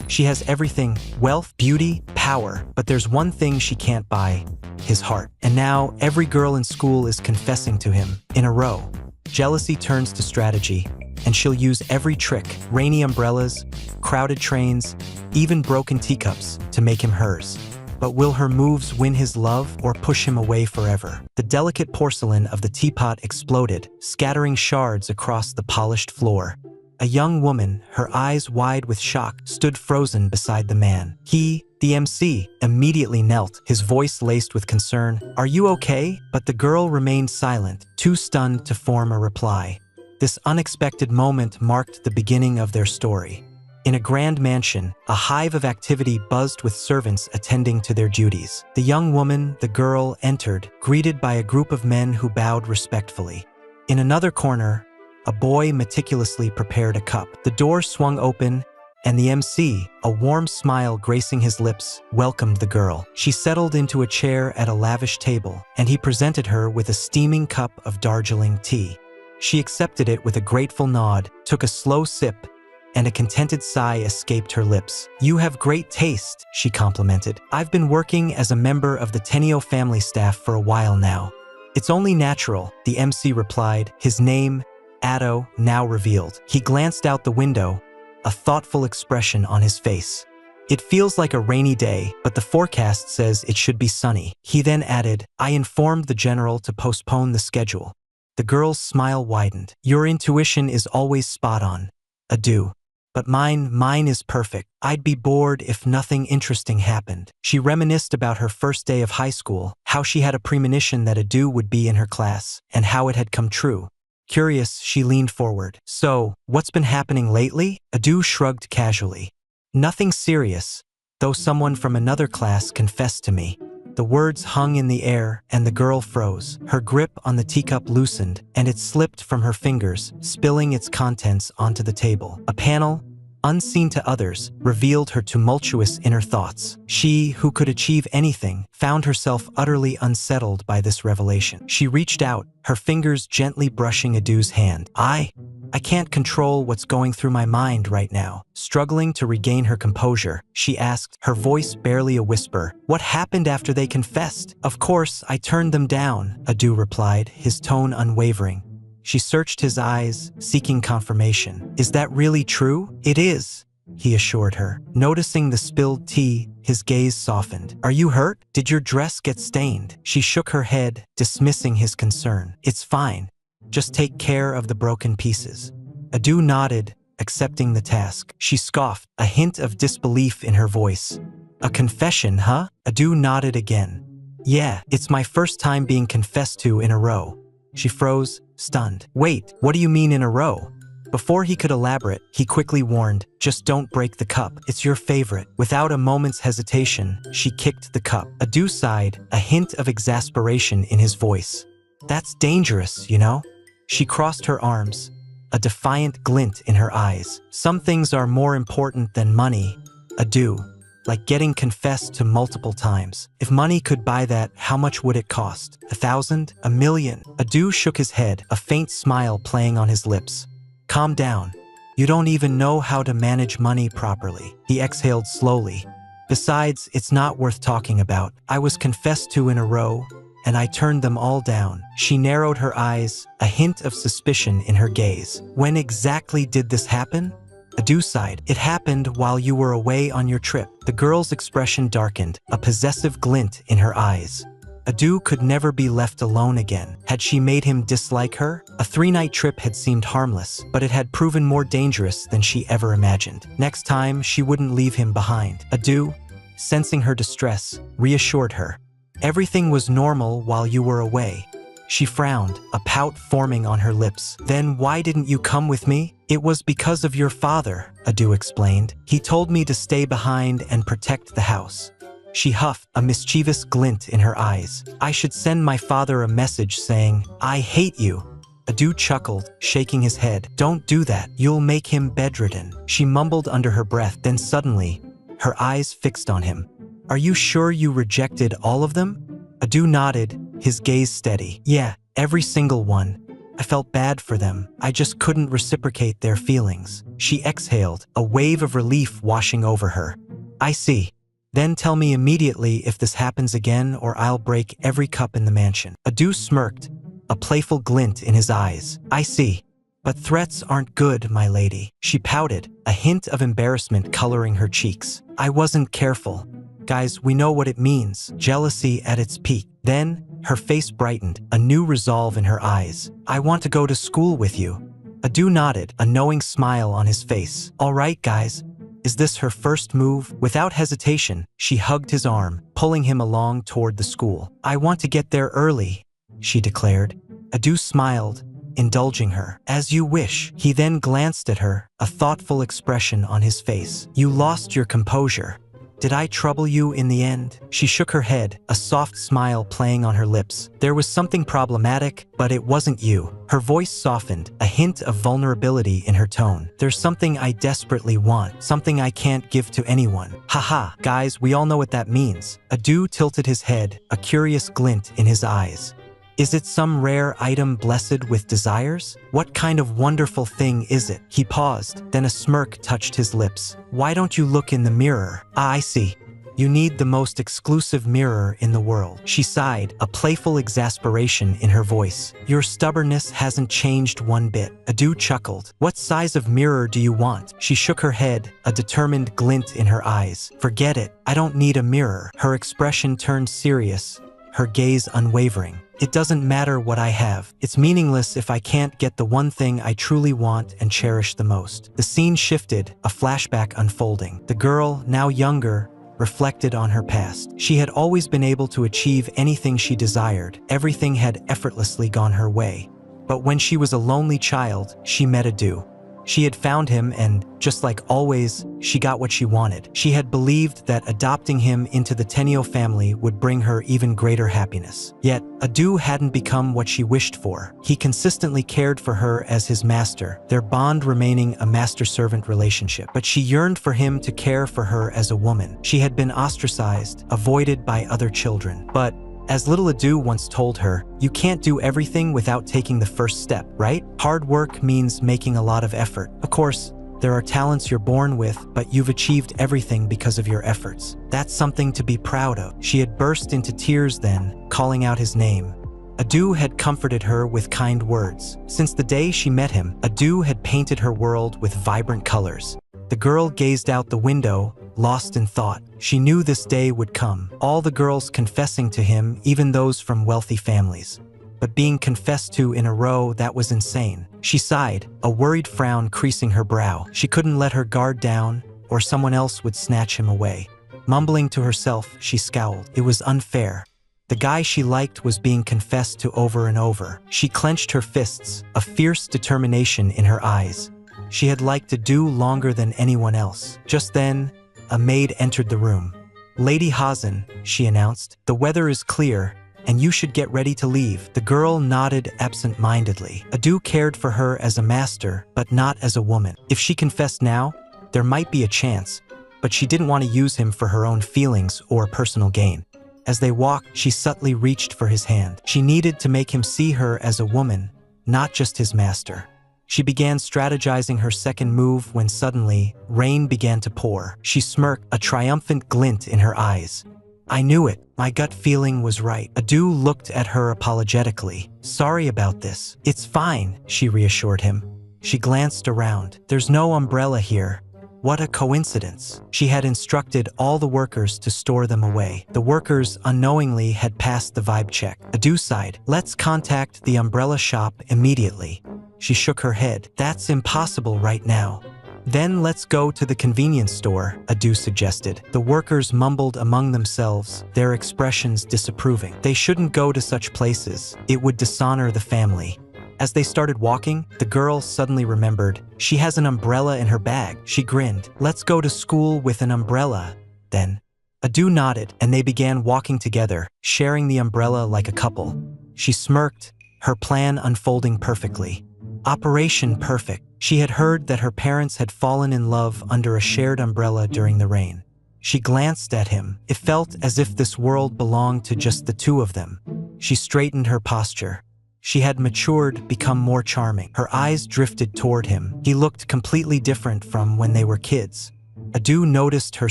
She has everything: wealth, beauty, power, but there's one thing she can't buy: his heart. And now, every girl in school is confessing to him, in a row. Jealousy turns to strategy, and she'll use every trick: rainy umbrellas, crowded trains, even broken teacups, to make him hers. But will her moves win his love or push him away forever? The delicate porcelain of the teapot exploded, scattering shards across the polished floor. A young woman, her eyes wide with shock, stood frozen beside the man. He, the MC, immediately knelt, his voice laced with concern. "Are you okay?" But the girl remained silent, too stunned to form a reply. This unexpected moment marked the beginning of their story. In a grand mansion, a hive of activity buzzed with servants attending to their duties. The young woman, the girl, entered, greeted by a group of men who bowed respectfully. In another corner, a boy meticulously prepared a cup. The door swung open, and the MC, a warm smile gracing his lips, welcomed the girl. She settled into a chair at a lavish table, and he presented her with a steaming cup of Darjeeling tea. She accepted it with a grateful nod, took a slow sip, and a contented sigh escaped her lips. "You have great taste," she complimented. "I've been working as a member of the Tenio family staff for a while now." "It's only natural," the MC replied, his name, Addo, now revealed. He glanced out the window, a thoughtful expression on his face. "It feels like a rainy day, but the forecast says it should be sunny." He then added, "I informed the general to postpone the schedule." The girl's smile widened. "Your intuition is always spot on, Addo. But mine is perfect. I'd be bored if nothing interesting happened." She reminisced about her first day of high school, how she had a premonition that Addo would be in her class, and how it had come true. Curious, she leaned forward. "So, what's been happening lately?" Addo shrugged casually. "Nothing serious, though someone from another class confessed to me." The words hung in the air, and the girl froze. Her grip on the teacup loosened, and it slipped from her fingers, spilling its contents onto the table. A panel, unseen to others, revealed her tumultuous inner thoughts. She, who could achieve anything, found herself utterly unsettled by this revelation. She reached out, her fingers gently brushing Addo's hand. I can't control what's going through my mind right now." Struggling to regain her composure, she asked, her voice barely a whisper, "What happened after they confessed?" "Of course, I turned them down," Addo replied, his tone unwavering. She searched his eyes, seeking confirmation. "Is that really true?" "It is," he assured her. Noticing the spilled tea, his gaze softened. "Are you hurt? Did your dress get stained?" She shook her head, dismissing his concern. "It's fine. Just take care of the broken pieces." Addo nodded, accepting the task. She scoffed, a hint of disbelief in her voice. "A confession, huh?" Addo nodded again. "Yeah, it's my first time being confessed to in a row." She froze, stunned. "Wait, what do you mean in a row?" Before he could elaborate, he quickly warned, "Just don't break the cup. It's your favorite." Without a moment's hesitation, she kicked the cup. Addo sighed, a hint of exasperation in his voice. "That's dangerous, you know?" She crossed her arms, a defiant glint in her eyes. "Some things are more important than money, Addo. Like getting confessed to multiple times. If money could buy that, how much would it cost? 1,000? 1,000,000? Addo shook his head, a faint smile playing on his lips. "Calm down. You don't even know how to manage money properly." He exhaled slowly. "Besides, it's not worth talking about. I was confessed to in a row, and I turned them all down." She narrowed her eyes, a hint of suspicion in her gaze. "When exactly did this happen?" Addo sighed. "It happened while you were away on your trip." The girl's expression darkened, a possessive glint in her eyes. Addo could never be left alone again. Had she made him dislike her? A 3-night trip had seemed harmless, but it had proven more dangerous than she ever imagined. Next time, she wouldn't leave him behind. Addo, sensing her distress, reassured her. "Everything was normal while you were away." She frowned, a pout forming on her lips. "Then why didn't you come with me?" "It was because of your father," Addo explained. "He told me to stay behind and protect the house." She huffed, a mischievous glint in her eyes. "I should send my father a message saying, 'I hate you.'" Addo chuckled, shaking his head. "Don't do that. You'll make him bedridden." She mumbled under her breath, then suddenly, her eyes fixed on him. "Are you sure you rejected all of them?" Addo nodded, his gaze steady. "Yeah, every single one. I felt bad for them. I just couldn't reciprocate their feelings. She exhaled, a wave of relief washing over her. I see. Then tell me immediately if this happens again or I'll break every cup in the mansion. Adu smirked, a playful glint in his eyes. I see. But threats aren't good, my lady. She pouted, a hint of embarrassment coloring her cheeks. I wasn't careful. Guys, we know what it means. Jealousy at its peak. Then, her face brightened, a new resolve in her eyes. I want to go to school with you. Adu nodded, a knowing smile on his face. All right, guys. Is this her first move? Without hesitation, she hugged his arm, pulling him along toward the school. I want to get there early, she declared. Adu smiled, indulging her. As you wish. He then glanced at her, a thoughtful expression on his face. You lost your composure. Did I trouble you in the end? She shook her head, a soft smile playing on her lips. There was something problematic, but it wasn't you. Her voice softened, a hint of vulnerability in her tone. There's something I desperately want, something I can't give to anyone. Haha, guys, we all know what that means. Adu tilted his head, a curious glint in his eyes. Is it some rare item blessed with desires? What kind of wonderful thing is it? He paused, then a smirk touched his lips. Why don't you look in the mirror? Ah, I see. You need the most exclusive mirror in the world. She sighed, a playful exasperation in her voice. Your stubbornness hasn't changed one bit. Adu chuckled. What size of mirror do you want? She shook her head, a determined glint in her eyes. Forget it. I don't need a mirror. Her expression turned serious, her gaze unwavering. It doesn't matter what I have. It's meaningless if I can't get the one thing I truly want and cherish the most. The scene shifted, a flashback unfolding. The girl, now younger, reflected on her past. She had always been able to achieve anything she desired. Everything had effortlessly gone her way. But when she was a lonely child, she met Adu. She had found him and, just like always, she got what she wanted. She had believed that adopting him into the Tenio family would bring her even greater happiness. Yet, Adu hadn't become what she wished for. He consistently cared for her as his master, their bond remaining a master-servant relationship. But she yearned for him to care for her as a woman. She had been ostracized, avoided by other children. But as little Adu once told her, you can't do everything without taking the first step, right? Hard work means making a lot of effort. Of course, there are talents you're born with, but you've achieved everything because of your efforts. That's something to be proud of. She had burst into tears then, calling out his name. Adu had comforted her with kind words. Since the day she met him, Adu had painted her world with vibrant colors. The girl gazed out the window, lost in thought. She knew this day would come. All the girls confessing to him, even those from wealthy families. But being confessed to in a row, that was insane. She sighed, a worried frown creasing her brow. She couldn't let her guard down, or someone else would snatch him away. Mumbling to herself, she scowled. It was unfair. The guy she liked was being confessed to over and over. She clenched her fists, a fierce determination in her eyes. She had liked Adu longer than anyone else. Just then, a maid entered the room. Lady Hazen, she announced, the weather is clear, and you should get ready to leave. The girl nodded absent-mindedly. Adu cared for her as a master, but not as a woman. If she confessed now, there might be a chance, but she didn't want to use him for her own feelings or personal gain. As they walked, she subtly reached for his hand. She needed to make him see her as a woman, not just his master. She began strategizing her second move when suddenly, rain began to pour. She smirked, a triumphant glint in her eyes. I knew it. My gut feeling was right. Adu looked at her apologetically. Sorry about this. It's fine, she reassured him. She glanced around. There's no umbrella here. What a coincidence. She had instructed all the workers to store them away. The workers unknowingly had passed the vibe check. Adu sighed. Let's contact the umbrella shop immediately. She shook her head. That's impossible right now. Then let's go to the convenience store, Adu suggested. The workers mumbled among themselves, their expressions disapproving. They shouldn't go to such places. It would dishonor the family. As they started walking, the girl suddenly remembered. She has an umbrella in her bag. She grinned. Let's go to school with an umbrella, then. Adu nodded, and they began walking together, sharing the umbrella like a couple. She smirked, her plan unfolding perfectly. Operation Perfect. She had heard that her parents had fallen in love under a shared umbrella during the rain. She glanced at him. It felt as if this world belonged to just the two of them. She straightened her posture. She had matured, become more charming. Her eyes drifted toward him. He looked completely different from when they were kids. Adu noticed her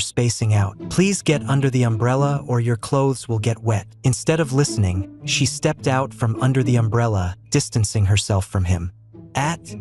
spacing out. "Please get under the umbrella or your clothes will get wet." Instead of listening, she stepped out from under the umbrella, distancing herself from him.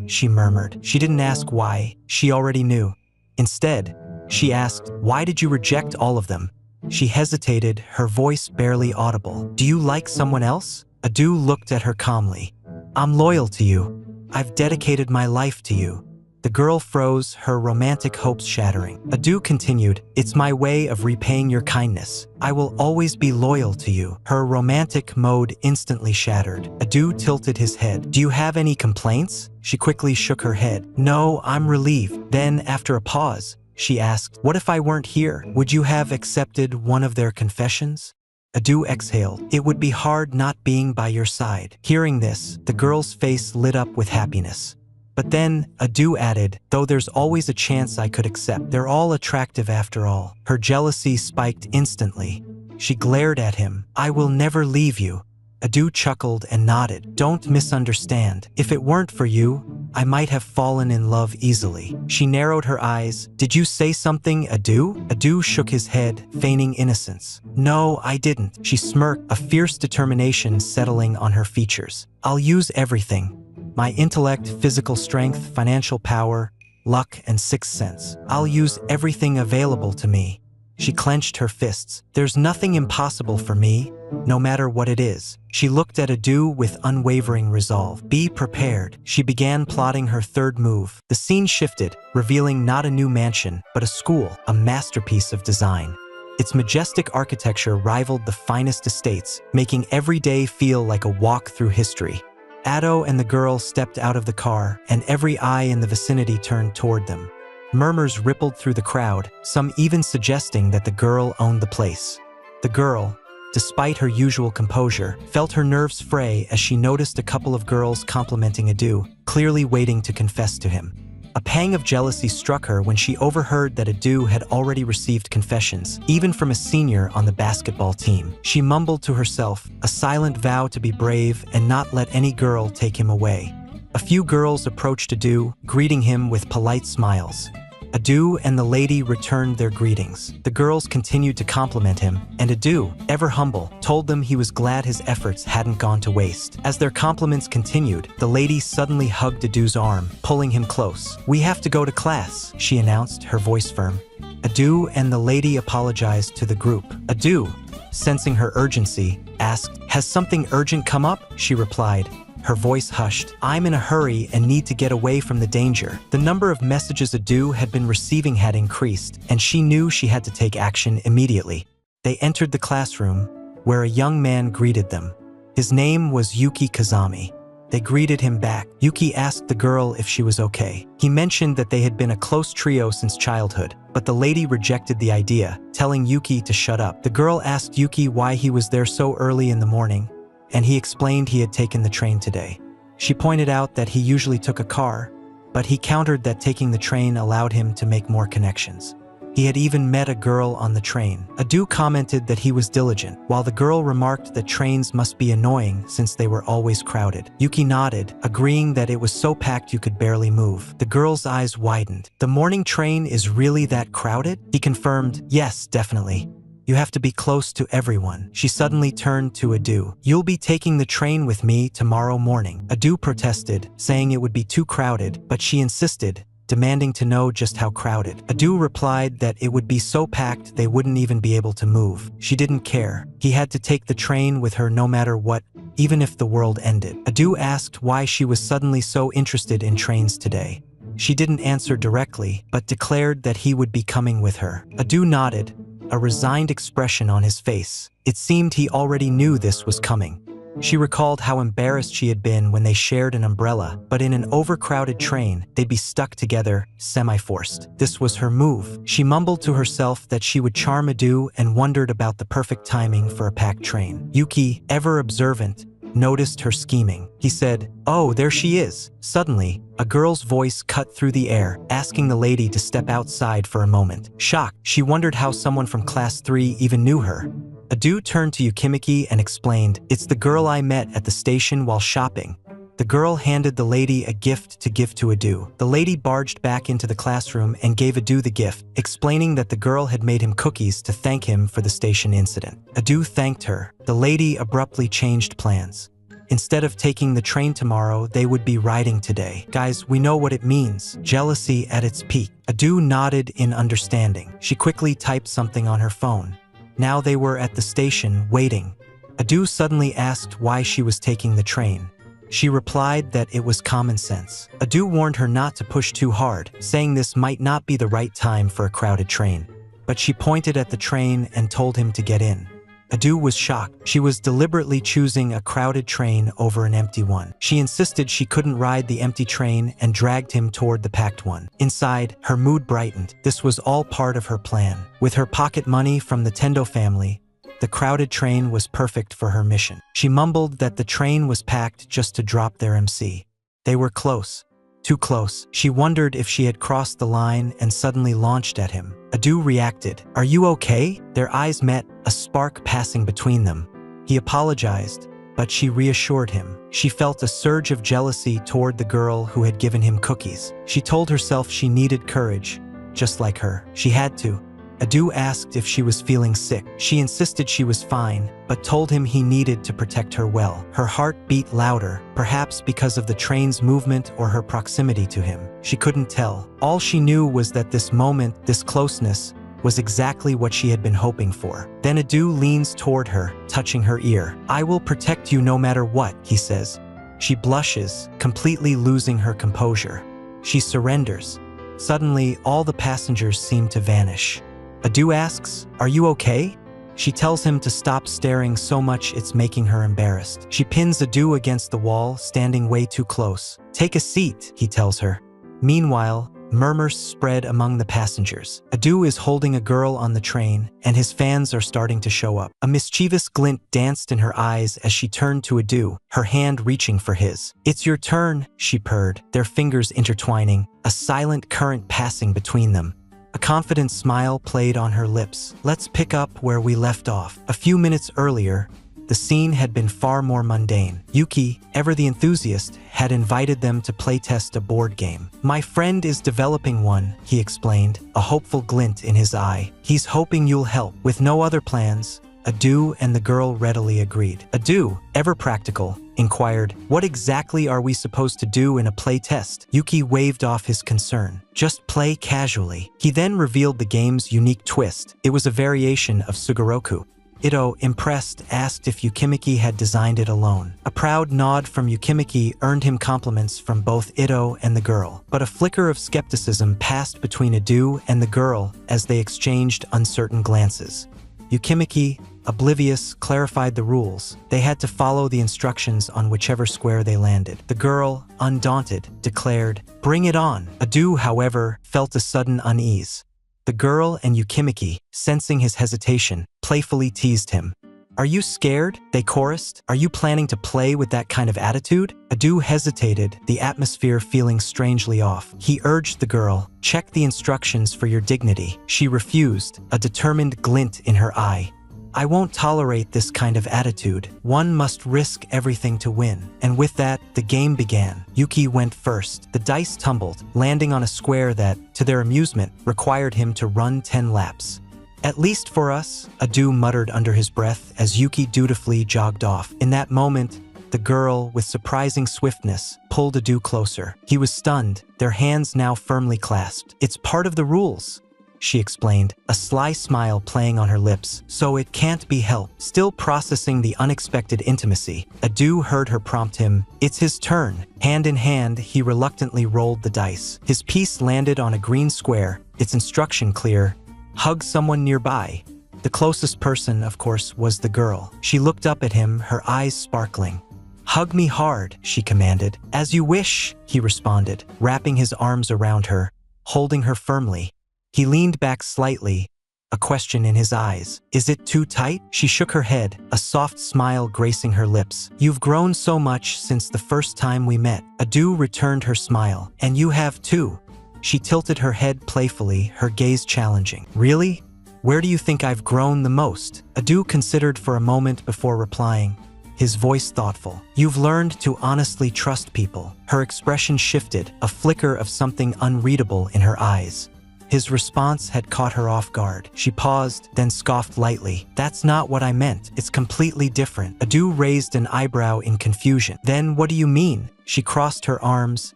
She murmured. She didn't ask why. She already knew. Instead, she asked, "Why did you reject all of them?" She hesitated, her voice barely audible. "Do you like someone else?" Adu looked at her calmly. "I'm loyal to you. I've dedicated my life to you." The girl froze, her romantic hopes shattering. Adu continued, "It's my way of repaying your kindness. I will always be loyal to you." Her romantic mode instantly shattered. Adu tilted his head. "Do you have any complaints?" She quickly shook her head. "No, I'm relieved." Then, after a pause, she asked, "What if I weren't here? Would you have accepted one of their confessions?" Adu exhaled. "It would be hard not being by your side." Hearing this, the girl's face lit up with happiness. But then, Adu added, "Though there's always a chance I could accept. They're all attractive after all." Her jealousy spiked instantly. She glared at him. "I will never leave you." Adu chuckled and nodded. "Don't misunderstand. If it weren't for you, I might have fallen in love easily." She narrowed her eyes. "Did you say something, Adu?" Adu shook his head, feigning innocence. "No, I didn't." She smirked, a fierce determination settling on her features. "I'll use everything. My intellect, physical strength, financial power, luck, and sixth sense. I'll use everything available to me." She clenched her fists. "There's nothing impossible for me, no matter what it is." She looked at Adu with unwavering resolve. "Be prepared." She began plotting her third move. The scene shifted, revealing not a new mansion, but a school, a masterpiece of design. Its majestic architecture rivaled the finest estates, making every day feel like a walk through history. Ado and the girl stepped out of the car, and every eye in the vicinity turned toward them. Murmurs rippled through the crowd, some even suggesting that the girl owned the place. The girl, despite her usual composure, felt her nerves fray as she noticed a couple of girls complimenting Adu, clearly waiting to confess to him. A pang of jealousy struck her when she overheard that Adu had already received confessions, even from a senior on the basketball team. She mumbled to herself, a silent vow to be brave and not let any girl take him away. A few girls approached Adu, greeting him with polite smiles. Adu and the lady returned their greetings. The girls continued to compliment him, and Adu, ever humble, told them he was glad his efforts hadn't gone to waste. As their compliments continued, the lady suddenly hugged Adu's arm, pulling him close. "We have to go to class," she announced, her voice firm. Adu and the lady apologized to the group. Adu, sensing her urgency, asked, "Has something urgent come up?" She replied, her voice hushed, "I'm in a hurry and need to get away from the danger." The number of messages Adu had been receiving had increased, and she knew she had to take action immediately. They entered the classroom, where a young man greeted them. His name was Yuki Kazami. They greeted him back. Yuki asked the girl if she was okay. He mentioned that they had been a close trio since childhood, but the lady rejected the idea, telling Yuki to shut up. The girl asked Yuki why he was there so early in the morning, and he explained he had taken the train today. She pointed out that he usually took a car, but he countered that taking the train allowed him to make more connections. He had even met a girl on the train. Adu commented that he was diligent, while the girl remarked that trains must be annoying since they were always crowded. Yuki nodded, agreeing that it was so packed you could barely move. The girl's eyes widened. "The morning train is really that crowded?" He confirmed, "Yes, definitely. You have to be close to everyone." She suddenly turned to Adu. "You'll be taking the train with me tomorrow morning." Adu protested, saying it would be too crowded, but she insisted, demanding to know just how crowded. Adu replied that it would be so packed they wouldn't even be able to move. She didn't care. He had to take the train with her no matter what, even if the world ended. Adu asked why she was suddenly so interested in trains today. She didn't answer directly, but declared that he would be coming with her. Adu nodded, a resigned expression on his face. It seemed he already knew this was coming. She recalled how embarrassed she had been when they shared an umbrella, but in an overcrowded train, they'd be stuck together, semi-forced. This was her move. She mumbled to herself that she would charm Adu and wondered about the perfect timing for a packed train. Yuki, ever observant, noticed her scheming. He said, "Oh, there she is." Suddenly, a girl's voice cut through the air, asking the lady to step outside for a moment. Shocked, she wondered how someone from class 3 even knew her. Adu turned to Yukimiki and explained, "It's the girl I met at the station while shopping." The girl handed the lady a gift to give to Adu. The lady barged back into the classroom and gave Adu the gift, explaining that the girl had made him cookies to thank him for the station incident. Adu thanked her. The lady abruptly changed plans. Instead of taking the train tomorrow, they would be riding today. Guys, we know what it means. Jealousy at its peak. Adu nodded in understanding. She quickly typed something on her phone. Now they were at the station, waiting. Adu suddenly asked why she was taking the train. She replied that it was common sense. Adu warned her not to push too hard, saying this might not be the right time for a crowded train. But she pointed at the train and told him to get in. Adu was shocked. She was deliberately choosing a crowded train over an empty one. She insisted she couldn't ride the empty train and dragged him toward the packed one. Inside, her mood brightened. This was all part of her plan. With her pocket money from the Tendo family, the crowded train was perfect for her mission. She mumbled that the train was packed just to drop their MC. They were close. Too close. She wondered if she had crossed the line and suddenly launched at him. Adu reacted. "Are you okay?" Their eyes met, a spark passing between them. He apologized, but she reassured him. She felt a surge of jealousy toward the girl who had given him cookies. She told herself she needed courage, just like her. She had to. Adu asked if she was feeling sick. She insisted she was fine, but told him he needed to protect her well. Her heart beat louder, perhaps because of the train's movement or her proximity to him. She couldn't tell. All she knew was that this moment, this closeness, was exactly what she had been hoping for. Then Adu leans toward her, touching her ear. "I will protect you no matter what," he says. She blushes, completely losing her composure. She surrenders. Suddenly, all the passengers seem to vanish. Adu asks, "Are you okay?" She tells him to stop staring so much it's making her embarrassed. She pins Adu against the wall, standing way too close. "Take a seat," he tells her. Meanwhile, murmurs spread among the passengers. Adu is holding a girl on the train, and his fans are starting to show up. A mischievous glint danced in her eyes as she turned to Adu, her hand reaching for his. "It's your turn," she purred, their fingers intertwining, a silent current passing between them. A confident smile played on her lips. "Let's pick up where we left off." A few minutes earlier, the scene had been far more mundane. Yuki, ever the enthusiast, had invited them to playtest a board game. "My friend is developing one," he explained, a hopeful glint in his eye. "He's hoping you'll help." With no other plans, Adu and the girl readily agreed. Adu, ever practical, inquired, "What exactly are we supposed to do in a play test?" Yuki waved off his concern. "Just play casually." He then revealed the game's unique twist. It was a variation of Sugoroku. Ito, impressed, asked if Yukimiki had designed it alone. A proud nod from Yukimiki earned him compliments from both Ito and the girl. But a flicker of skepticism passed between Adu and the girl as they exchanged uncertain glances. Yukimiki, oblivious, clarified the rules. They had to follow the instructions on whichever square they landed. The girl, undaunted, declared, "Bring it on." Adu, however, felt a sudden unease. The girl and Yukimiki, sensing his hesitation, playfully teased him. "Are you scared?" they chorused. "Are you planning to play with that kind of attitude?" Adu hesitated, the atmosphere feeling strangely off. He urged the girl, "Check the instructions for your dignity." She refused, a determined glint in her eye. "I won't tolerate this kind of attitude. One must risk everything to win." And with that, the game began. Yuki went first. The dice tumbled, landing on a square that, to their amusement, required him to run 10 laps. "At least for us," Adu muttered under his breath as Yuki dutifully jogged off. In that moment, the girl, with surprising swiftness, pulled Adu closer. He was stunned, their hands now firmly clasped. "It's part of the rules," she explained, a sly smile playing on her lips. "So it can't be helped." Still processing the unexpected intimacy, Adu heard her prompt him. "It's his turn." Hand in hand, he reluctantly rolled the dice. His piece landed on a green square, its instruction clear: "Hug someone nearby." The closest person, of course, was the girl. She looked up at him, her eyes sparkling. "Hug me hard," she commanded. "As you wish," he responded, wrapping his arms around her, holding her firmly. He leaned back slightly, a question in his eyes. "Is it too tight?" She shook her head, a soft smile gracing her lips. "You've grown so much since the first time we met." Adu returned her smile. "And you have too." She tilted her head playfully, her gaze challenging. "Really? Where do you think I've grown the most? Adu considered for a moment before replying, his voice thoughtful. You've learned to honestly trust people. Her expression shifted, a flicker of something unreadable in her eyes. His response had caught her off guard. She paused, then scoffed lightly. That's not what I meant. It's completely different. Adu raised an eyebrow in confusion. Then what do you mean? She crossed her arms,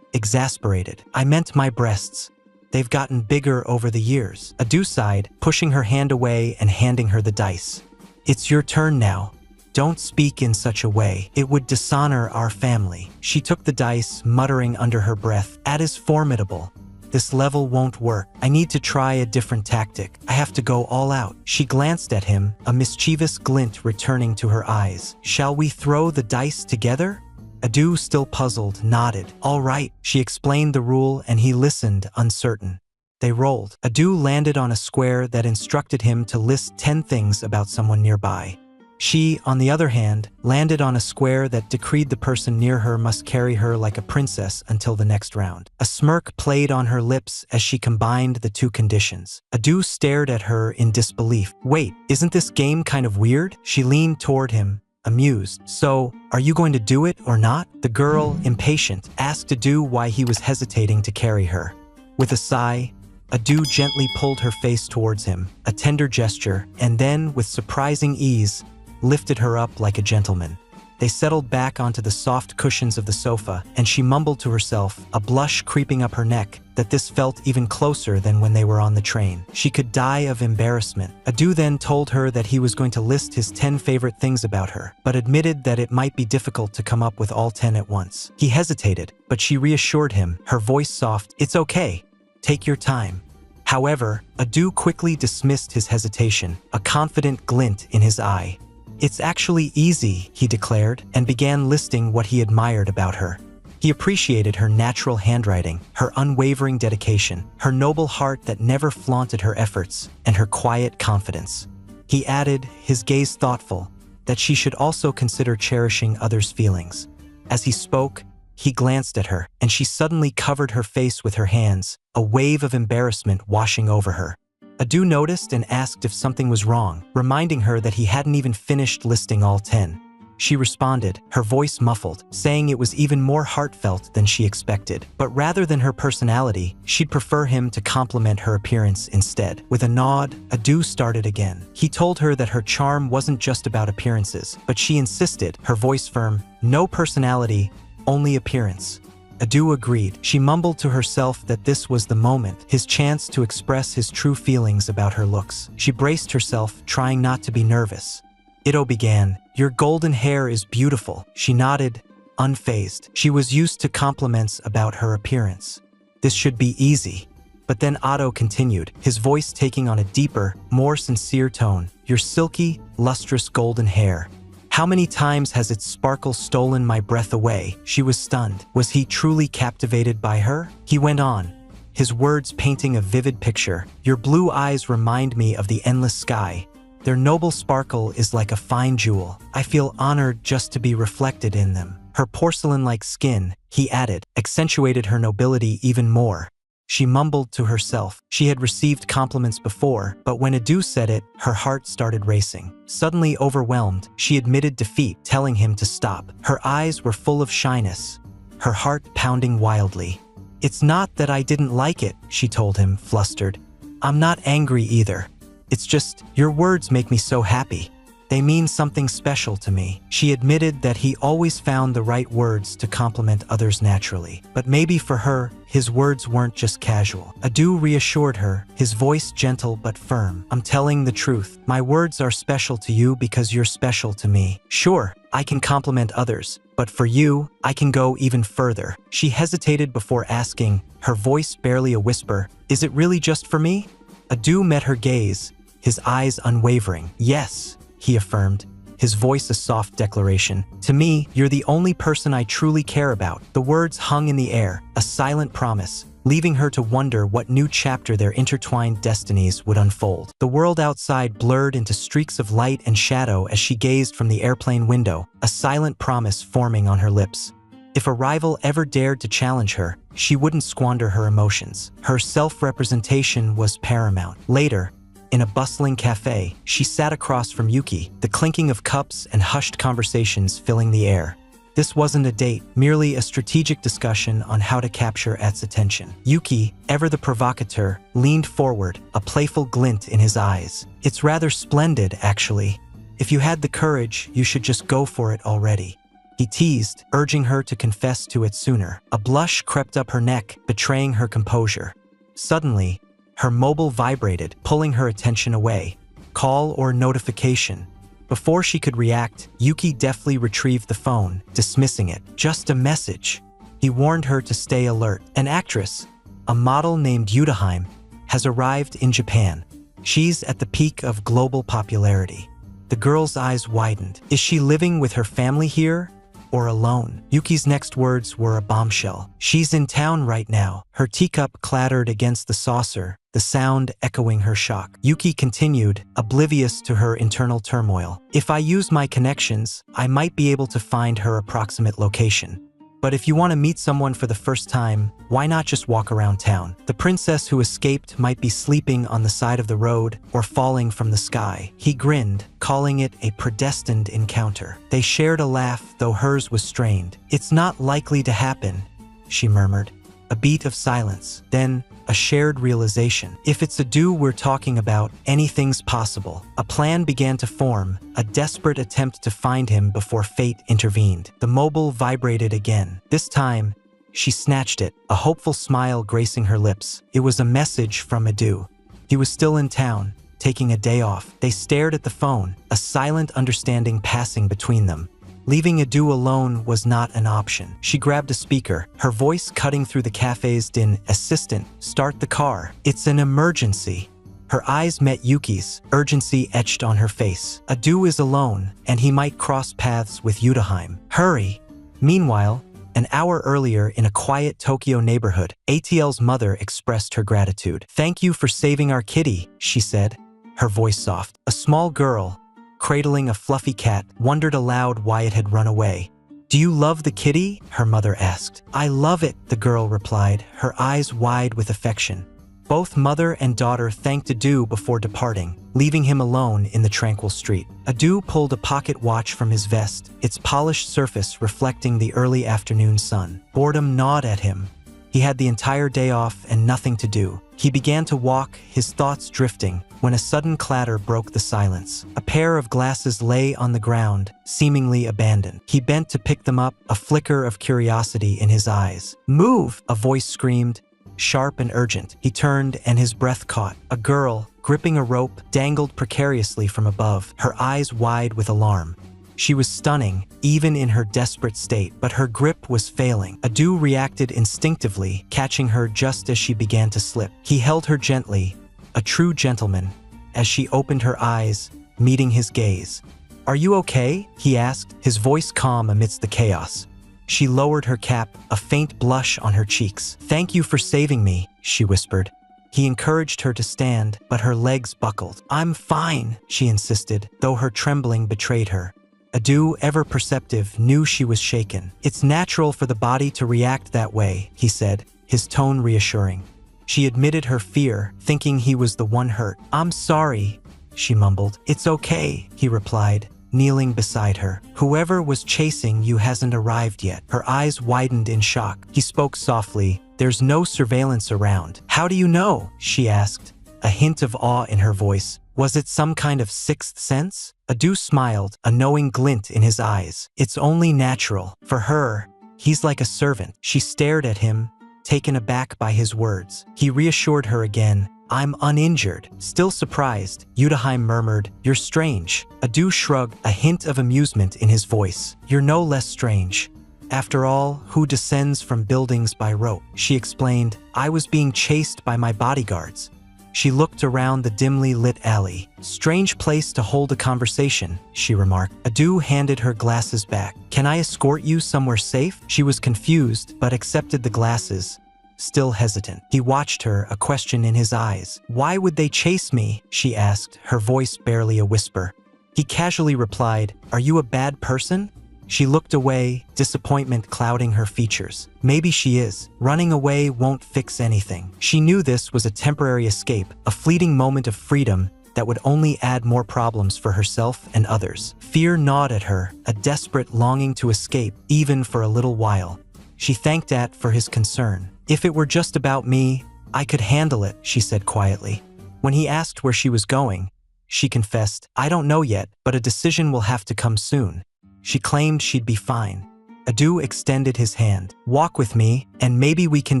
exasperated. I meant my breasts. They've gotten bigger over the years. Adu sighed, pushing her hand away and handing her the dice. It's your turn now. Don't speak in such a way. It would dishonor our family. She took the dice, muttering under her breath. That is formidable. This level won't work. I need to try a different tactic. I have to go all out. She glanced at him, a mischievous glint returning to her eyes. Shall we throw the dice together? Adu, still puzzled, nodded. All right. She explained the rule and he listened, uncertain. They rolled. Adu landed on a square that instructed him to list 10 things about someone nearby. She, on the other hand, landed on a square that decreed the person near her must carry her like a princess until the next round. A smirk played on her lips as she combined the two conditions. Adu stared at her in disbelief. Wait, isn't this game kind of weird? She leaned toward him, amused. So, are you going to do it or not? The girl, impatient, asked Adu why he was hesitating to carry her. With a sigh, Adu gently pulled her face towards him, a tender gesture, and then, with surprising ease, lifted her up like a gentleman. They settled back onto the soft cushions of the sofa, and she mumbled to herself, a blush creeping up her neck, that this felt even closer than when they were on the train. She could die of embarrassment. Adu then told her that he was going to list his 10 favorite things about her, but admitted that it might be difficult to come up with all 10 at once. He hesitated, but she reassured him, her voice soft. It's okay. Take your time. However, Adu quickly dismissed his hesitation, a confident glint in his eye. It's actually easy, he declared, and began listing what he admired about her. He appreciated her natural handwriting, her unwavering dedication, her noble heart that never flaunted her efforts, and her quiet confidence. He added, his gaze thoughtful, that she should also consider cherishing others' feelings. As he spoke, he glanced at her, and she suddenly covered her face with her hands, a wave of embarrassment washing over her. Adu noticed and asked if something was wrong, reminding her that he hadn't even finished listing all 10. She responded, her voice muffled, saying it was even more heartfelt than she expected. But rather than her personality, she'd prefer him to compliment her appearance instead. With a nod, Adu started again. He told her that her charm wasn't just about appearances, but she insisted, her voice firm, no personality, only appearance. Adu agreed. She mumbled to herself that this was the moment, his chance to express his true feelings about her looks. She braced herself, trying not to be nervous. Ito began, your golden hair is beautiful. She nodded, unfazed. She was used to compliments about her appearance. This should be easy. But then Otto continued, his voice taking on a deeper, more sincere tone. Your silky, lustrous golden hair. How many times has its sparkle stolen my breath away? She was stunned. Was he truly captivated by her? He went on, his words painting a vivid picture. Your blue eyes remind me of the endless sky. Their noble sparkle is like a fine jewel. I feel honored just to be reflected in them. Her porcelain-like skin, he added, accentuated her nobility even more. She mumbled to herself. She had received compliments before, but when Adu said it, her heart started racing. Suddenly overwhelmed, she admitted defeat, telling him to stop. Her eyes were full of shyness, her heart pounding wildly. It's not that I didn't like it, she told him, flustered. I'm not angry either. It's just, your words make me so happy. They mean something special to me. She admitted that he always found the right words to compliment others naturally. But maybe for her, his words weren't just casual. Adu reassured her, his voice gentle but firm. I'm telling the truth. My words are special to you because you're special to me. Sure, I can compliment others, but for you, I can go even further. She hesitated before asking, her voice barely a whisper, is it really just for me? Adu met her gaze, his eyes unwavering. Yes, he affirmed, his voice a soft declaration. To me, you're the only person I truly care about. The words hung in the air, a silent promise, leaving her to wonder what new chapter their intertwined destinies would unfold. The world outside blurred into streaks of light and shadow as she gazed from the airplane window, a silent promise forming on her lips. If a rival ever dared to challenge her, she wouldn't squander her emotions. Her self-representation was paramount. Later, in a bustling cafe. She sat across from Yuki, the clinking of cups and hushed conversations filling the air. This wasn't a date, merely a strategic discussion on how to capture At's attention. Yuki, ever the provocateur, leaned forward, a playful glint in his eyes. "It's rather splendid, actually. If you had the courage, you should just go for it already," he teased, urging her to confess to it sooner. A blush crept up her neck, betraying her composure. Suddenly, her mobile vibrated, pulling her attention away. Call or notification? Before she could react, Yuki deftly retrieved the phone, dismissing it. "Just a message." He warned her to stay alert. "An actress, a model named Yudaheim, has arrived in Japan. She's at the peak of global popularity." The girl's eyes widened. "Is she living with her family here? Or alone?" Yuki's next words were a bombshell. "She's in town right now." Her teacup clattered against the saucer, the sound echoing her shock. Yuki continued, oblivious to her internal turmoil. "If I use my connections, I might be able to find her approximate location. But if you want to meet someone for the first time, why not just walk around town? The princess who escaped might be sleeping on the side of the road or falling from the sky." He grinned, calling it a predestined encounter. They shared a laugh, though hers was strained. "It's not likely to happen," she murmured. A beat of silence, then a shared realization. If it's Adu we're talking about, anything's possible. A plan began to form, a desperate attempt to find him before fate intervened. The mobile vibrated again. This time, she snatched it, a hopeful smile gracing her lips. It was a message from Adu. He was still in town, taking a day off. They stared at the phone, a silent understanding passing between them. Leaving Adu alone was not an option. She grabbed a speaker, her voice cutting through the cafe's din. "Assistant, start the car. It's an emergency." Her eyes met Yuki's, urgency etched on her face. Adu is alone, and he might cross paths with Yudaheim. "Hurry." Meanwhile, an hour earlier in a quiet Tokyo neighborhood, ATL's mother expressed her gratitude. "Thank you for saving our kitty," she said, her voice soft. A small girl, cradling a fluffy cat, wondered aloud why it had run away. "Do you love the kitty?" her mother asked. "I love it," the girl replied, her eyes wide with affection. Both mother and daughter thanked Adu before departing, leaving him alone in the tranquil street. Adu pulled a pocket watch from his vest, its polished surface reflecting the early afternoon sun. Boredom gnawed at him. He had the entire day off and nothing to do. He began to walk, his thoughts drifting, when a sudden clatter broke the silence. A pair of glasses lay on the ground, seemingly abandoned. He bent to pick them up, a flicker of curiosity in his eyes. "Move!" a voice screamed, sharp and urgent. He turned and his breath caught. A girl, gripping a rope, dangled precariously from above, her eyes wide with alarm. She was stunning, even in her desperate state, but her grip was failing. Adu reacted instinctively, catching her just as she began to slip. He held her gently, a true gentleman, as she opened her eyes, meeting his gaze. "Are you okay?" he asked, his voice calm amidst the chaos. She lowered her cap, a faint blush on her cheeks. "Thank you for saving me," she whispered. He encouraged her to stand, but her legs buckled. "I'm fine," she insisted, though her trembling betrayed her. Adu, ever perceptive, knew she was shaken. "It's natural for the body to react that way," he said, his tone reassuring. She admitted her fear, thinking he was the one hurt. "I'm sorry," she mumbled. "It's okay," he replied, kneeling beside her. "Whoever was chasing you hasn't arrived yet." Her eyes widened in shock. He spoke softly. "There's no surveillance around." "How do you know?" she asked, a hint of awe in her voice. Was it some kind of sixth sense? Adu smiled, a knowing glint in his eyes. "It's only natural. For her, he's like a servant." She stared at him, taken aback by his words. He reassured her again. "I'm uninjured." Still surprised, Yudaheim murmured, "You're strange." Adu shrugged, a hint of amusement in his voice. "You're no less strange. After all, who descends from buildings by rope?" She explained, "I was being chased by my bodyguards." She looked around the dimly lit alley. "Strange place to hold a conversation," she remarked. Adu handed her glasses back. "Can I escort you somewhere safe?" She was confused, but accepted the glasses, still hesitant. He watched her, a question in his eyes. "Why would they chase me?" she asked, her voice barely a whisper. He casually replied, "Are you a bad person?" She looked away, disappointment clouding her features. Maybe she is. Running away won't fix anything. She knew this was a temporary escape, a fleeting moment of freedom, that would only add more problems for herself and others. Fear gnawed at her, a desperate longing to escape, even for a little while. She thanked At for his concern. "If it were just about me, I could handle it," she said quietly. When he asked where she was going, she confessed, "I don't know yet, but a decision will have to come soon." She claimed she'd be fine. Adu extended his hand. "Walk with me, and maybe we can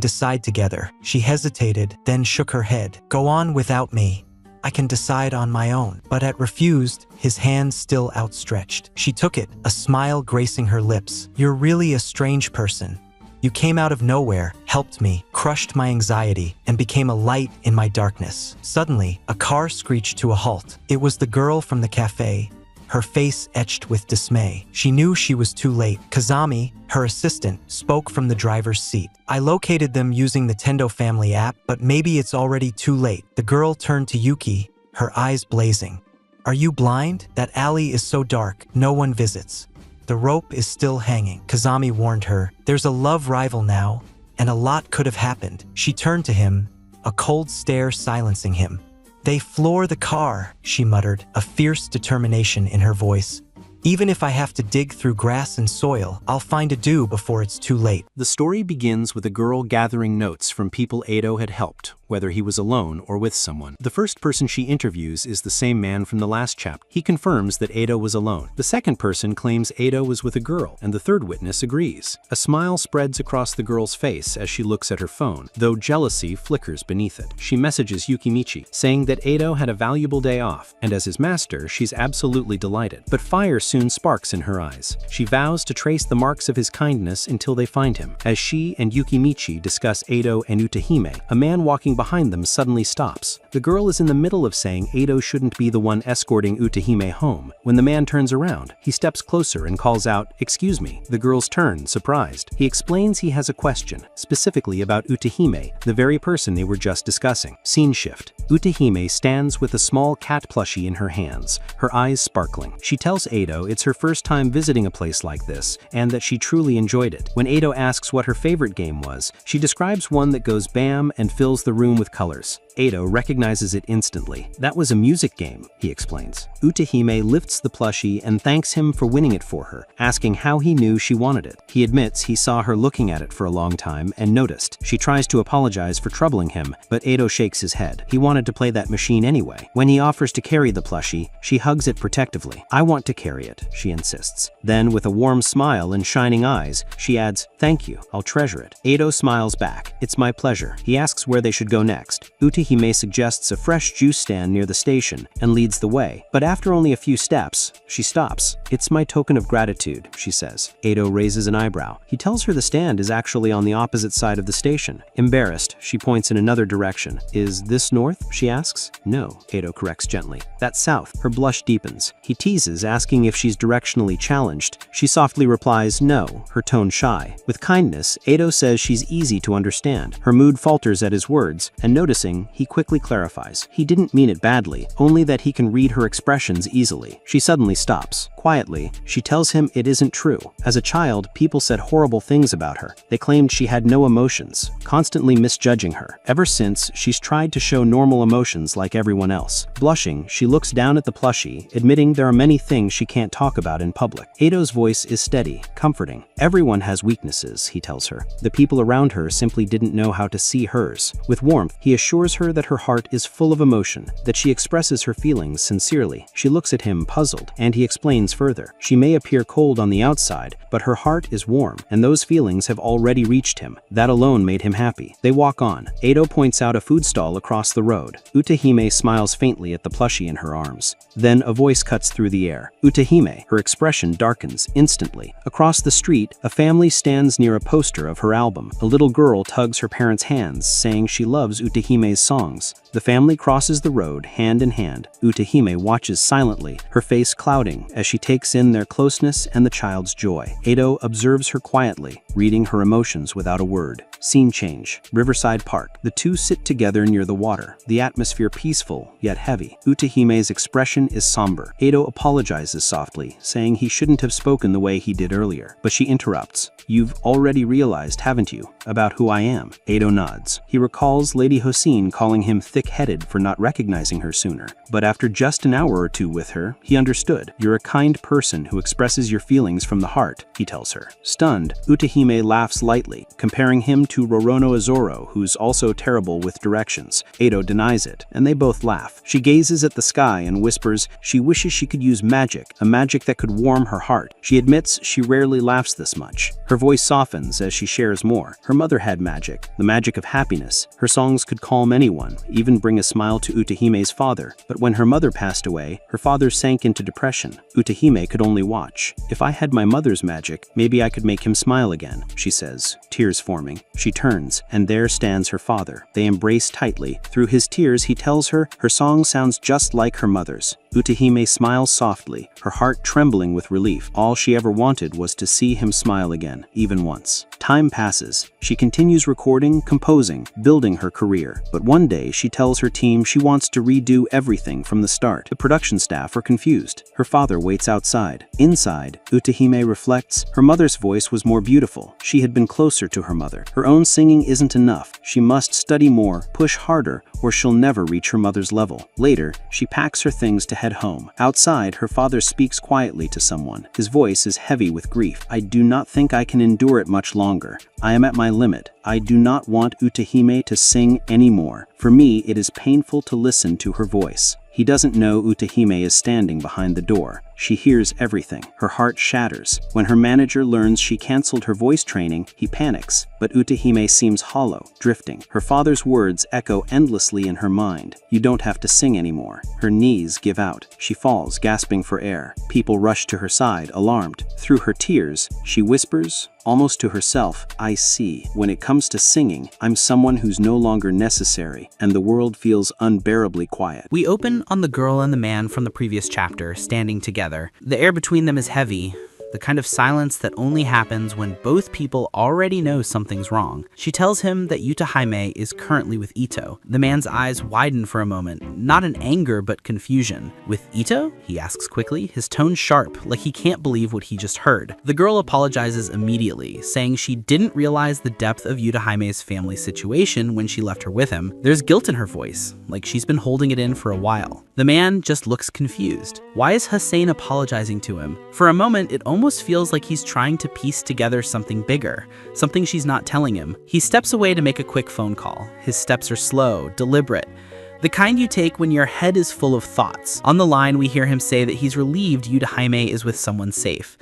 decide together." She hesitated, then shook her head. "Go on without me. I can decide on my own." But At refused, his hand still outstretched. She took it, a smile gracing her lips. "You're really a strange person. You came out of nowhere, helped me, crushed my anxiety, and became a light in my darkness." Suddenly, a car screeched to a halt. It was the girl from the cafe, her face etched with dismay. She knew she was too late. Kazami, her assistant, spoke from the driver's seat. "I located them using the Tendo family app, but maybe it's already too late." The girl turned to Yuki, her eyes blazing. "Are you blind? That alley is so dark, no one visits. The rope is still hanging." Kazami warned her, "There's a love rival now, and a lot could have happened." She turned to him, a cold stare silencing him. "They floor the car," she muttered, a fierce determination in her voice. "Even if I have to dig through grass and soil, I'll find Adu before it's too late." The story begins with a girl gathering notes from people Ado had helped, whether he was alone or with someone. The first person she interviews is the same man from the last chapter. He confirms that Ado was alone. The second person claims Ado was with a girl, and the third witness agrees. A smile spreads across the girl's face as she looks at her phone, though jealousy flickers beneath it. She messages Yukimichi, saying that Ado had a valuable day off, and as his master, she's absolutely delighted. But fire soon sparks in her eyes. She vows to trace the marks of his kindness until they find him. As she and Yukimichi discuss Ado and Utahime, a man walking behind them suddenly stops. The girl is in the middle of saying Ado shouldn't be the one escorting Utahime home. When the man turns around, he steps closer and calls out, "Excuse me." The girls turn, surprised. He explains he has a question, specifically about Utahime, the very person they were just discussing. Scene shift. Utahime stands with a small cat plushie in her hands, her eyes sparkling. She tells Ado it's her first time visiting a place like this, and that she truly enjoyed it. When Ado asks what her favorite game was, she describes one that goes bam and fills the room with colors. Ado recognizes it instantly. "That was a music game," he explains. Utahime lifts the plushie and thanks him for winning it for her, asking how he knew she wanted it. He admits he saw her looking at it for a long time and noticed. She tries to apologize for troubling him, but Ado shakes his head. He wanted to play that machine anyway. When he offers to carry the plushie, she hugs it protectively. "I want to carry it," she insists. Then, with a warm smile and shining eyes, she adds, "Thank you, I'll treasure it." Ado smiles back. "It's my pleasure." He asks where they should go next. Utahime suggests a fresh juice stand near the station and leads the way. But after only a few steps, she stops. "It's my token of gratitude," she says. Ado raises an eyebrow. He tells her the stand is actually on the opposite side of the station. Embarrassed, she points in another direction. "Is this north?" she asks. "No," Ado corrects gently. "That's south." Her blush deepens. He teases, asking if she's directionally challenged. She softly replies no, her tone shy. With kindness, Ado says she's easy to understand. Her mood falters at his words, and noticing, he quickly clarifies. He didn't mean it badly, only that he can read her expressions easily. She suddenly stops. Quietly, she tells him it isn't true. As a child, people said horrible things about her. They claimed she had no emotions, constantly misjudging her. Ever since, she's tried to show normal emotions like everyone else. Blushing, she looks down at the plushie, admitting there are many things she can't talk about in public. Ado's voice is steady, comforting. Everyone has weaknesses, he tells her. The people around her simply didn't know how to see hers. With warmth, he assures her that her heart is full of emotion, that she expresses her feelings sincerely. She looks at him puzzled, and he explains further. She may appear cold on the outside, but her heart is warm, and those feelings have already reached him. That alone made him happy. They walk on. Ado points out a food stall across the road. Utahime smiles faintly at the plushie in her arms. Then a voice cuts through the air. Utahime, her expression darkens instantly. Across the street, a family stands near a poster of her album. A little girl tugs her parents' hands, saying she loves Utahime's songs. The family crosses the road, hand in hand. Utahime watches silently, her face clouding as she takes in their closeness and the child's joy. Ado observes her quietly, reading her emotions without a word. Scene change. Riverside Park. The two sit together near the water, the atmosphere peaceful yet heavy. Utahime's expression is somber. Edo apologizes softly, saying he shouldn't have spoken the way he did earlier. But she interrupts. "You've already realized, haven't you, about who I am?" Edo nods. He recalls Lady Hosine calling him thick-headed for not recognizing her sooner. But after just an hour or two with her, he understood. "You're a kind person who expresses your feelings from the heart," he tells her. Stunned, Utahime laughs lightly, comparing him to Rorono Azoro, who's also terrible with directions. Edo denies it, and they both laugh. She gazes at the sky and whispers she wishes she could use magic, a magic that could warm her heart. She admits she rarely laughs this much. Her voice softens as she shares more. Her mother had magic, the magic of happiness. Her songs could calm anyone, even bring a smile to Utahime's father. But when her mother passed away, her father sank into depression. Utahime could only watch. "If I had my mother's magic, maybe I could make him smile again," she says, tears forming. She turns, and there stands her father. They embrace tightly. Through his tears, he tells her her song sounds just like her mother's. Utahime smiles softly, her heart trembling with relief. All she ever wanted was to see him smile again, even once. Time passes. She continues recording, composing, building her career. But one day, she tells her team she wants to redo everything from the start. The production staff are confused. Her father waits outside. Inside, Utahime reflects, her mother's voice was more beautiful. She had been closer to her mother. Her own singing isn't enough. She must study more, push harder, or she'll never reach her mother's level. Later, she packs her things to head home. Outside, her father speaks quietly to someone. His voice is heavy with grief. "I do not think I can endure it much longer. I am at my limit. I do not want Utahime to sing anymore. For me, it is painful to listen to her voice." He doesn't know Utahime is standing behind the door. She hears everything. Her heart shatters. When her manager learns she canceled her voice training, he panics. But Utahime seems hollow, drifting. Her father's words echo endlessly in her mind. "You don't have to sing anymore." Her knees give out. She falls, gasping for air. People rush to her side, alarmed. Through her tears, she whispers, almost to herself, "I see. When it comes to singing, I'm someone who's no longer necessary, and the world feels unbearably quiet." We open on the girl and the man from the previous chapter standing together. The air between them is heavy, the kind of silence that only happens when both people already know something's wrong. She tells him that Utahime is currently with Ito. The man's eyes widen for a moment, not in anger but confusion. "With Ito?" he asks quickly, his tone sharp, like he can't believe what he just heard. The girl apologizes immediately, saying she didn't realize the depth of Utahime's family situation when she left her with him. There's guilt in her voice, like she's been holding it in for a while. The man just looks confused. Why is Hussein apologizing to him? For a moment, it almost feels like he's trying to piece together something bigger, something she's not telling him. He steps away to make a quick phone call. His steps are slow, deliberate, the kind you take when your head is full of thoughts. On the line, we hear him say that he's relieved Utahime is with someone safe.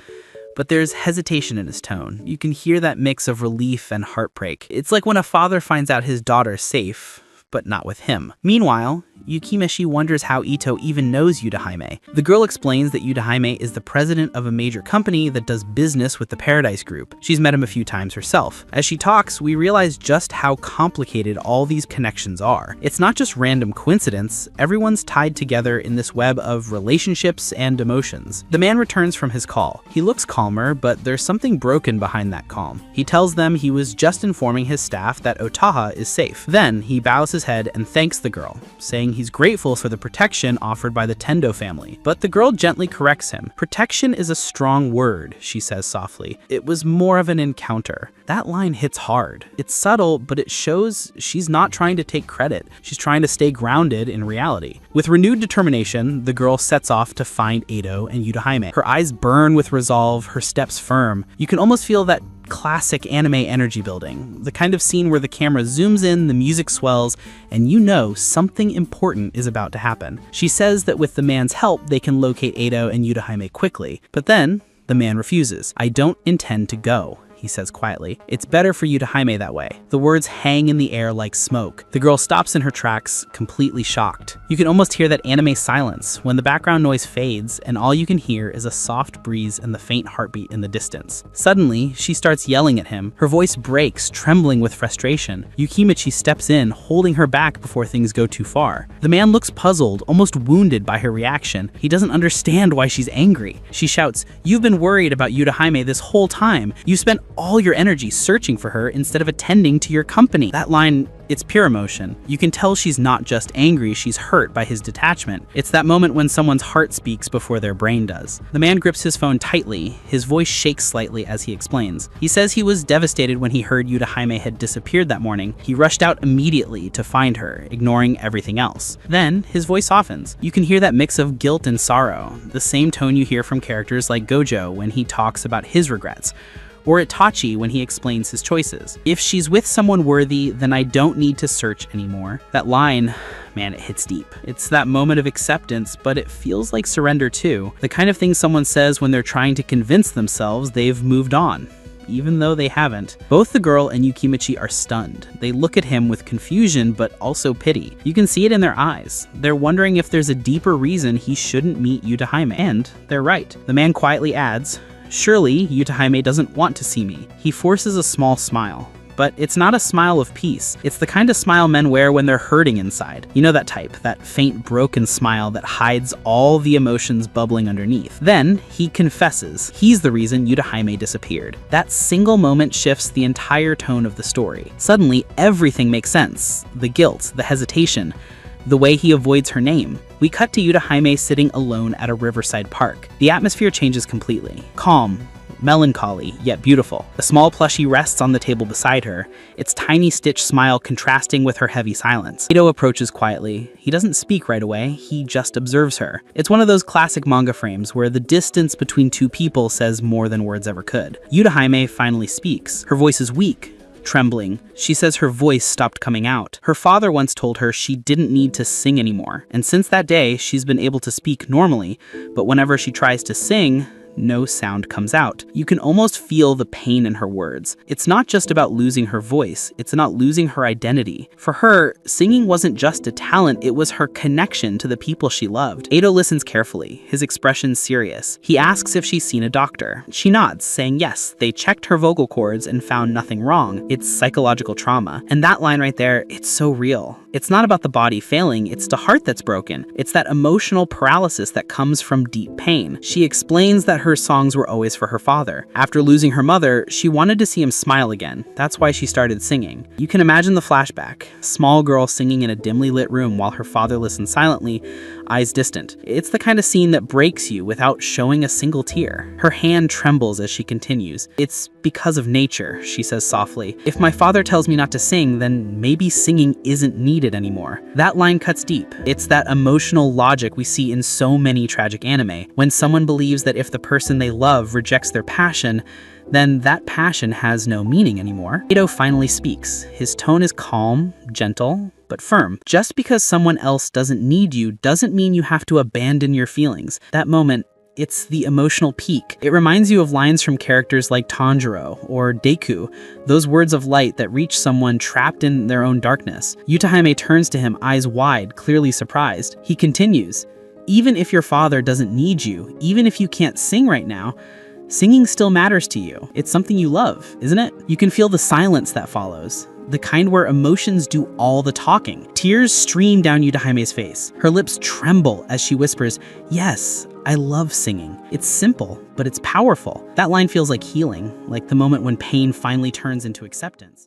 But there's hesitation in his tone. You can hear that mix of relief and heartbreak. It's like when a father finds out his daughter's safe, but not with him. Meanwhile, Yukimeshi wonders how Ito even knows Utahime. The girl explains that Utahime is the president of a major company that does business with the Paradise Group. She's met him a few times herself. As she talks, we realize just how complicated all these connections are. It's not just random coincidence, everyone's tied together in this web of relationships and emotions. The man returns from his call. He looks calmer, but there's something broken behind that calm. He tells them he was just informing his staff that Otaha is safe. Then he bows his head and thanks the girl, saying he's grateful for the protection offered by the Tendo family. But the girl gently corrects him. "Protection is a strong word," she says softly. "It was more of an encounter." That line hits hard. It's subtle, but it shows she's not trying to take credit. She's trying to stay grounded in reality. With renewed determination, the girl sets off to find Edo and Utahime. Her eyes burn with resolve, her steps firm. You can almost feel that classic anime energy building, the kind of scene where the camera zooms in, the music swells, and you know something important is about to happen. She says that with the man's help, they can locate Edo and Utahime quickly. But then, the man refuses. "I don't intend to go," he says quietly. "It's better for Utahime that way." The words hang in the air like smoke. The girl stops in her tracks, completely shocked. You can almost hear that anime silence when the background noise fades and all you can hear is a soft breeze and the faint heartbeat in the distance. Suddenly, she starts yelling at him. Her voice breaks, trembling with frustration. Yukimichi steps in, holding her back before things go too far. The man looks puzzled, almost wounded by her reaction. He doesn't understand why she's angry. She shouts, "You've been worried about Utahime this whole time. You spent all your energy searching for her instead of attending to your company. That line, it's pure emotion. You can tell she's not just angry, she's hurt by his detachment. It's that moment when someone's heart speaks before their brain does. The man grips his phone tightly. His voice shakes slightly as he explains. He says he was devastated when he heard Yuta Jaime had disappeared that morning. He rushed out immediately to find her, ignoring everything else. Then, his voice softens. You can hear that mix of guilt and sorrow, the same tone you hear from characters like Gojo when he talks about his regrets, or Itachi when he explains his choices. If she's with someone worthy, then I don't need to search anymore. That line, man, it hits deep. It's that moment of acceptance, but it feels like surrender too. The kind of thing someone says when they're trying to convince themselves they've moved on, even though they haven't. Both the girl and Yukimichi are stunned. They look at him with confusion, but also pity. You can see it in their eyes. They're wondering if there's a deeper reason he shouldn't meet Yuta Jaime, and they're right. The man quietly adds, "Surely, Yuta Jaime doesn't want to see me." He forces a small smile. But it's not a smile of peace. It's the kind of smile men wear when they're hurting inside. You know that type, that faint, broken smile that hides all the emotions bubbling underneath. Then, he confesses he's the reason Yuta Jaime disappeared. That single moment shifts the entire tone of the story. Suddenly, everything makes sense. The guilt, the hesitation, the way he avoids her name. We cut to Yuta Jaime sitting alone at a riverside park. The atmosphere changes completely. Calm, melancholy, yet beautiful. A small plushie rests on the table beside her, its tiny stitch smile contrasting with her heavy silence. Ito approaches quietly. He doesn't speak right away, he just observes her. It's one of those classic manga frames where the distance between two people says more than words ever could. Yuta Jaime finally speaks. Her voice is weak, trembling. She says her voice stopped coming out. Her father once told her she didn't need to sing anymore, and since that day, she's been able to speak normally, but whenever she tries to sing, no sound comes out. You can almost feel the pain in her words. It's not just about losing her voice, it's not losing her identity. For her, singing wasn't just a talent, it was her connection to the people she loved. Ado listens carefully, his expression serious. He asks if she's seen a doctor. She nods, saying yes, they checked her vocal cords and found nothing wrong. It's psychological trauma. And that line right there, it's so real. It's not about the body failing, it's the heart that's broken. It's that emotional paralysis that comes from deep pain. She explains that her songs were always for her father. After losing her mother, she wanted to see him smile again. That's why she started singing. You can imagine the flashback. Small girl singing in a dimly lit room while her father listens silently, eyes distant. It's the kind of scene that breaks you without showing a single tear. Her hand trembles as she continues. "It's because of nature," she says softly. "If my father tells me not to sing, then maybe singing isn't needed anymore." That line cuts deep. It's that emotional logic we see in so many tragic anime. When someone believes that if the person they love rejects their passion, then that passion has no meaning anymore. Ito finally speaks. His tone is calm, gentle, but firm. Just because someone else doesn't need you doesn't mean you have to abandon your feelings. That moment, it's the emotional peak. It reminds you of lines from characters like Tanjiro or Deku, those words of light that reach someone trapped in their own darkness. Yuta Jaime turns to him, eyes wide, clearly surprised. He continues, "Even if your father doesn't need you, even if you can't sing right now, singing still matters to you. It's something you love, isn't it?" You can feel the silence that follows. The kind where emotions do all the talking. Tears stream down Yuta Jaime's face. Her lips tremble as she whispers, "Yes, I love singing. It's simple, but it's powerful." That line feels like healing, like the moment when pain finally turns into acceptance.